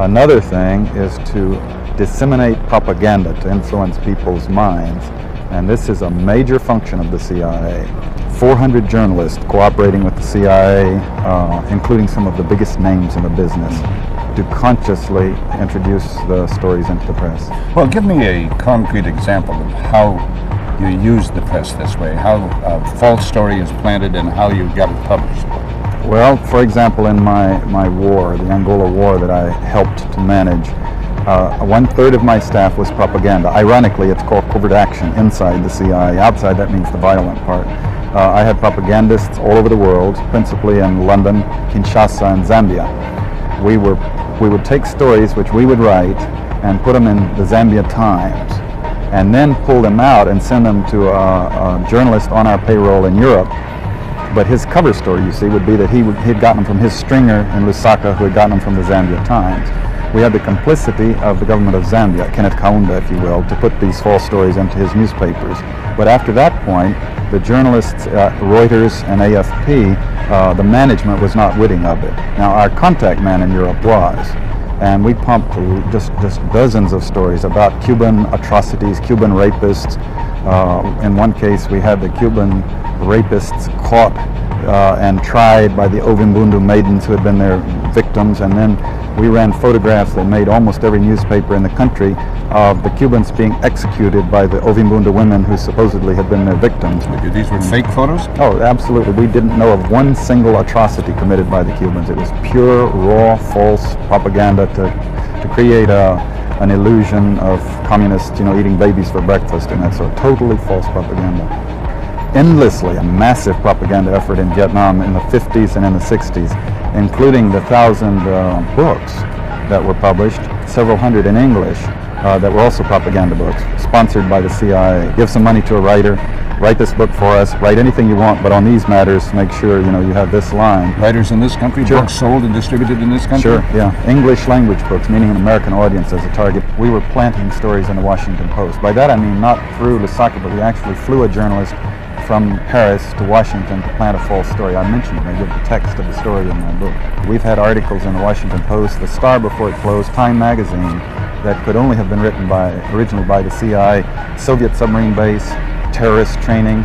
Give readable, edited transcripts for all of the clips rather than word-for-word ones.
Another thing is to disseminate propaganda to influence people's minds. And this is a major function of the CIA. 400 journalists cooperating with the CIA, including some of the biggest names in the business, to consciously introduce the stories into the press. Well, give me a concrete example of how you use the press this way, how a false story is planted and how you get it published. Well, for example, in my war, the Angola War that I helped to manage, 1/3 of my staff was propaganda. Ironically, it's called covert action inside the CIA. Outside, that means the violent part. I had propagandists all over the world, principally in London, Kinshasa, and Zambia. We would take stories which we would write and put them in the Zambia Times, and then pull them out and send them to a journalist on our payroll in Europe. But his cover story, you see, would be that he had gotten them from his stringer in Lusaka, who had gotten them from the Zambia Times. We had the complicity of the government of Zambia, Kenneth Kaunda, if you will, to put these false stories into his newspapers. But after that point, the journalists at Reuters and AFP, the management was not witting of it. Now, our contact man in Europe was. And we pumped just dozens of stories about Cuban atrocities, Cuban rapists. In one case, we had the Cuban rapists caught and tried by the Ovimbundu maidens who had been their victims, and then we ran photographs that made almost every newspaper in the country of the Cubans being executed by the Ovimbundu women who supposedly had been their victims. These were fake photos? Oh, absolutely. We didn't know of one single atrocity committed by the Cubans. It was pure, raw, false propaganda to create an illusion of communists, eating babies for breakfast and that sort of totally false propaganda. Endlessly, a massive propaganda effort in Vietnam in the 50s and in the 60s, including the 1,000 books that were published, several hundred in English, that were also propaganda books, sponsored by the CIA. Give some money to a writer, write this book for us, write anything you want, but on these matters, make sure you have this line. Writers in this country, sure. Books sold and distributed in this country? Sure, yeah. English language books, meaning an American audience as a target. We were planting stories in the Washington Post. By that I mean not through Lusaka, but we actually flew a journalist from Paris to Washington to plant a false story. I mentioned it. I give the text of the story in my book. We've had articles in the Washington Post, the Star before it closed, Time magazine, that could only have been written originally by the CIA. Soviet submarine base, terrorist training.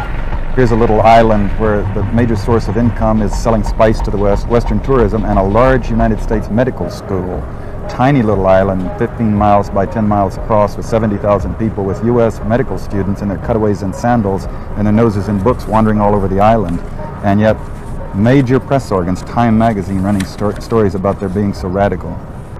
Here's a little island where the major source of income is selling spice to the West, Western tourism, and a large United States medical school. Tiny little island, 15 miles by 10 miles across, with 70,000 people, with U.S. medical students in their cutaways and sandals and their noses in books wandering all over the island. And yet, major press organs, Time magazine, running stories about their being so radical.